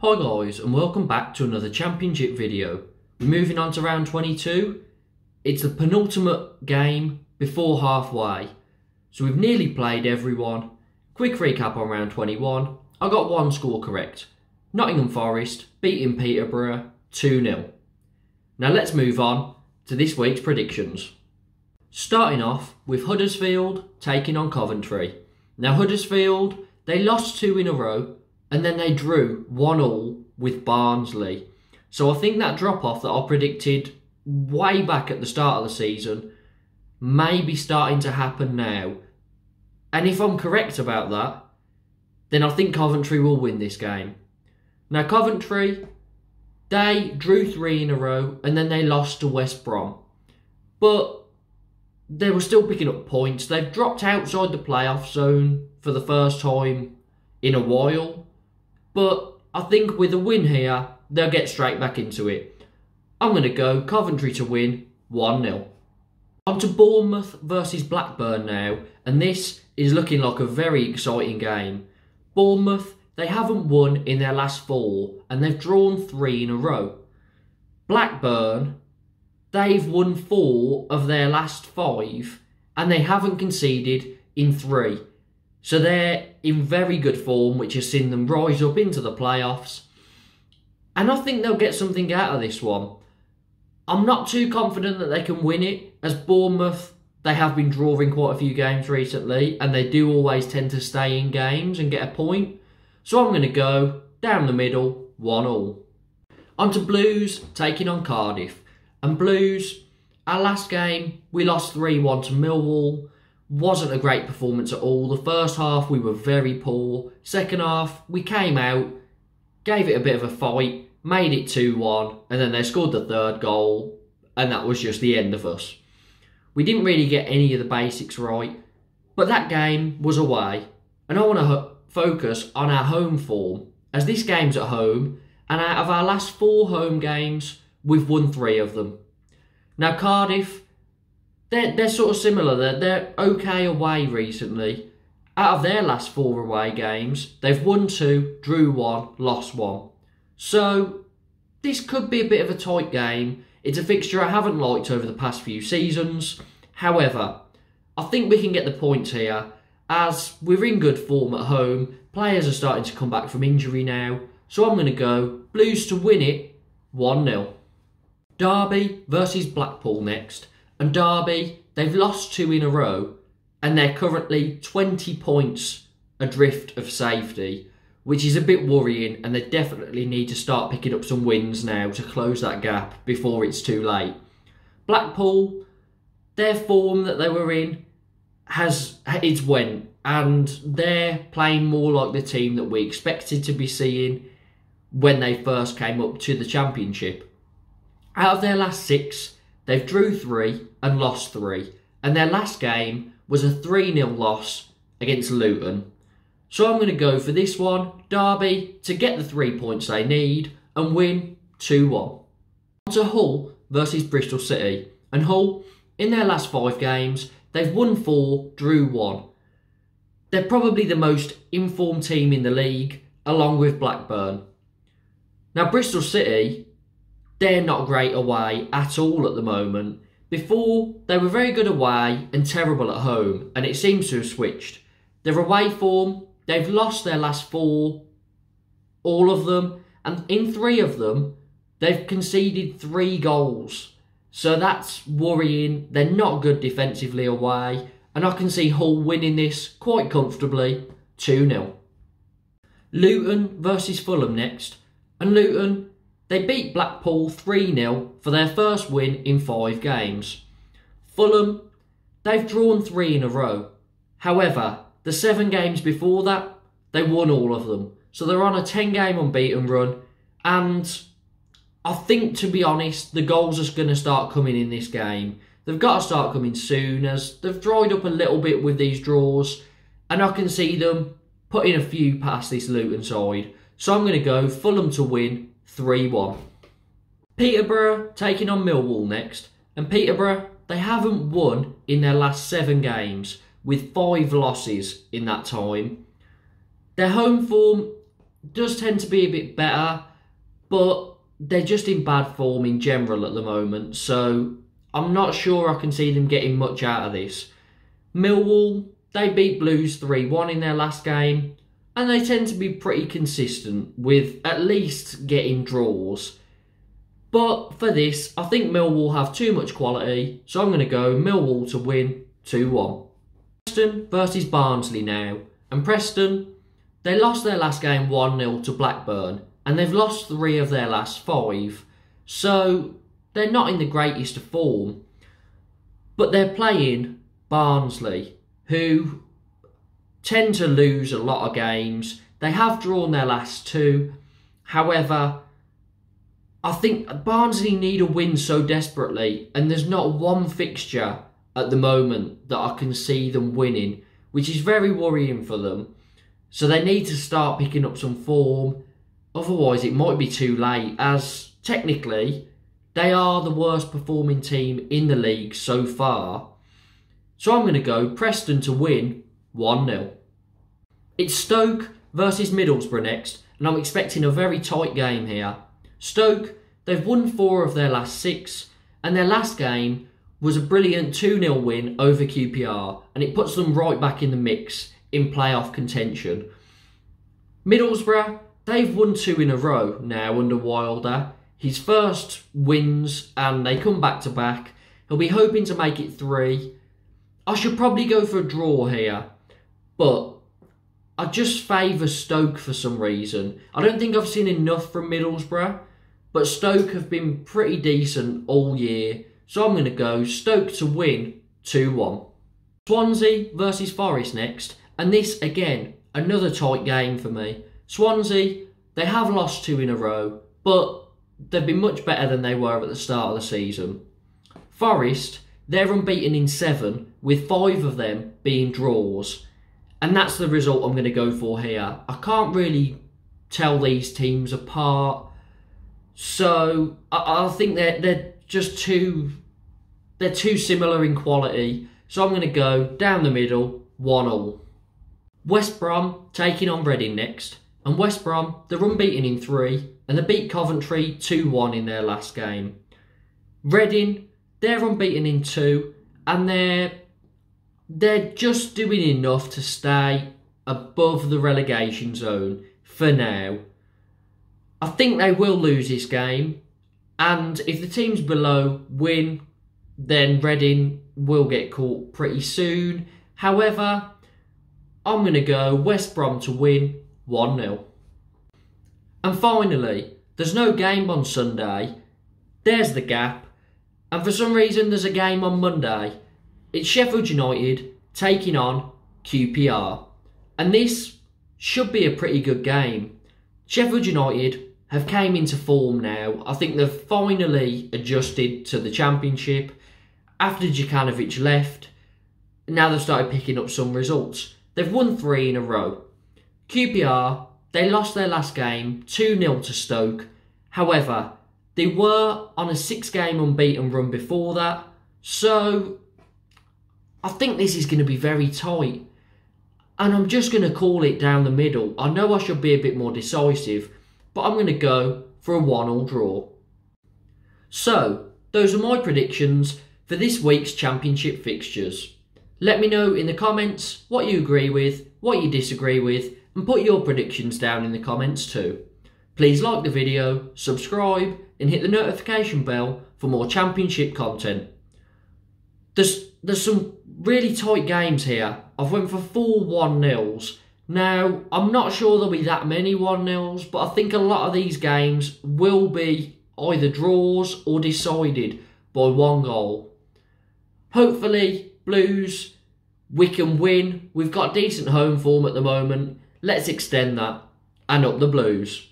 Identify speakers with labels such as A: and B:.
A: Hi guys, and welcome back to another championship video. We're moving on to round 22. It's the penultimate game before halfway. So we've nearly played everyone. Quick recap on round 21. I got one score correct. Nottingham Forest beating Peterborough 2-0. Now let's move on to this week's predictions. Starting off with Huddersfield taking on Coventry. Now Huddersfield, they lost 2 in a row. And then they drew 1-1 with Barnsley. So I think that drop-off that I predicted way back at the start of the season may be starting to happen now. And if I'm correct about that, then I think Coventry will win this game. Now Coventry, they drew 3 in a row and then they lost to West Brom. But they were still picking up points. They've dropped outside the playoff zone for the first time in a while. But I think with a win here, they'll get straight back into it. I'm going to go Coventry to win 1-0. On to Bournemouth versus Blackburn now. And this is looking like a very exciting game. Bournemouth, they haven't won in their last 4. And they've drawn 3 in a row. Blackburn, they've won 4 of their last 5. And they haven't conceded in 3. So they're in very good form, which has seen them rise up into the playoffs. And I think they'll get something out of this one. I'm not too confident that they can win it, as Bournemouth, they have been drawing quite a few games recently, and they do always tend to stay in games and get a point. So I'm going to go down the middle, 1-1. On to Blues taking on Cardiff. And Blues, our last game, we lost 3-1 to Millwall. Wasn't a great performance at all. The first half we were very poor. Second half we came out, gave it a bit of a fight, made it 2-1, and then they scored the third goal, and that was just the end of us. We didn't really get any of the basics right, but that game was away, and I want to focus on our home form, as this game's at home, and out of our last 4 home games, we've won 3 of them. Now Cardiff, they're sort of similar. They're okay away recently. Out of their last 4 away games, they've won 2, drew 1, lost 1. So this could be a bit of a tight game. It's a fixture I haven't liked over the past few seasons. However, I think we can get the points here, as we're in good form at home. Players are starting to come back from injury now. So I'm going to go Blues to win it 1-0. Derby versus Blackpool next. And Derby, they've lost 2 in a row and they're currently 20 points adrift of safety, which is a bit worrying, and they definitely need to start picking up some wins now to close that gap before it's too late. Blackpool, their form that they were in it's went, and they're playing more like the team that we expected to be seeing when they first came up to the Championship. Out of their last 6, they've drew 3 and lost 3. And their last game was a 3-0 loss against Luton. So I'm going to go for this one, Derby, to get the 3 points they need and win 2-1. On to Hull versus Bristol City. And Hull, in their last 5 games, they've won 4, drew 1. They're probably the most informed team in the league, along with Blackburn. Now Bristol City, they're not great away at all at the moment. Before, they were very good away and terrible at home, and it seems to have switched. Their away form, they've lost their last 4, all of them, and in 3 of them, they've conceded 3 goals. So that's worrying. They're not good defensively away, and I can see Hull winning this quite comfortably, 2-0. Luton versus Fulham next, and Luton, they beat Blackpool 3-0 for their first win in 5 games. Fulham, they've drawn 3 in a row. However, the 7 games before that, they won all of them. So they're on a 10-game unbeaten run. And I think, to be honest, the goals are going to start coming in this game. They've got to start coming soon, as they've dried up a little bit with these draws. And I can see them putting a few past this Luton side. So I'm going to go Fulham to win 3-1. Peterborough taking on Millwall next, and Peterborough, they haven't won in their last 7 games, with 5 losses in that time. Their home form, does tend to be a bit better, but they're just in bad form in general at the moment, so I'm not sure I can see them getting much out of this. Millwall, they beat Blues 3-1 in their last game, and they tend to be pretty consistent with at least getting draws. But for this, I think Millwall have too much quality, so I'm going to go Millwall to win 2-1. Preston versus Barnsley now, and Preston, they lost their last game 1-0 to Blackburn, and they've lost 3 of their last 5, so they're not in the greatest of form. But they're playing Barnsley, who tend to lose a lot of games. They have drawn their last 2. However, I think Barnsley need a win so desperately, and there's not one fixture at the moment that I can see them winning, which is very worrying for them. So they need to start picking up some form, otherwise it might be too late, as technically they are the worst performing team in the league so far. So I'm going to go Preston to win 1-0. It's Stoke versus Middlesbrough next, and I'm expecting a very tight game here. Stoke, they've won 4 of their last 6, and their last game was a brilliant 2-0 win over QPR, and it puts them right back in the mix in playoff contention. Middlesbrough, they've won 2 in a row now under Wilder. His first wins, and they come back to back. He'll be hoping to make it 3. I should probably go for a draw here, but I just favour Stoke for some reason. I don't think I've seen enough from Middlesbrough, but Stoke have been pretty decent all year, so I'm going to go Stoke to win 2-1. Swansea versus Forest next, and this again, another tight game for me. Swansea, they have lost 2 in a row, but they've been much better than they were at the start of the season. Forest, they're unbeaten in 7, with 5 of them being draws. And that's the result I'm going to go for here. I can't really tell these teams apart. So I think they're just too similar in quality. So I'm going to go down the middle, 1-1. West Brom taking on Reading next. And West Brom, they're unbeaten in 3. And they beat Coventry 2-1 in their last game. Reading, they're unbeaten in 2. And they're just doing enough to stay above the relegation zone for now. I think they will lose this game, and if the teams below win, then Reading will get caught pretty soon. However, I'm going to go West Brom to win 1-0. And finally, there's no game on Sunday. There's the gap. And for some reason, there's a game on Monday. It's Sheffield United taking on QPR. And this should be a pretty good game. Sheffield United have came into form now. I think they've finally adjusted to the Championship. After Djukanovic left, now they've started picking up some results. They've won 3 in a row. QPR, they lost their last game 2-0 to Stoke. However, they were on a 6-game unbeaten run before that. So I think this is going to be very tight. And I'm just going to call it down the middle. I know I should be a bit more decisive, but I'm going to go for a 1-1 draw. So, those are my predictions for this week's Championship fixtures. Let me know in the comments what you agree with, what you disagree with, and put your predictions down in the comments too. Please like the video, subscribe, and hit the notification bell for more Championship content. There's some really tight games here. I've went for 4 1-0s. Now, I'm not sure there'll be that many 1-0s, but I think a lot of these games will be either draws or decided by 1 goal. Hopefully, Blues, we can win. We've got decent home form at the moment. Let's extend that and up the Blues.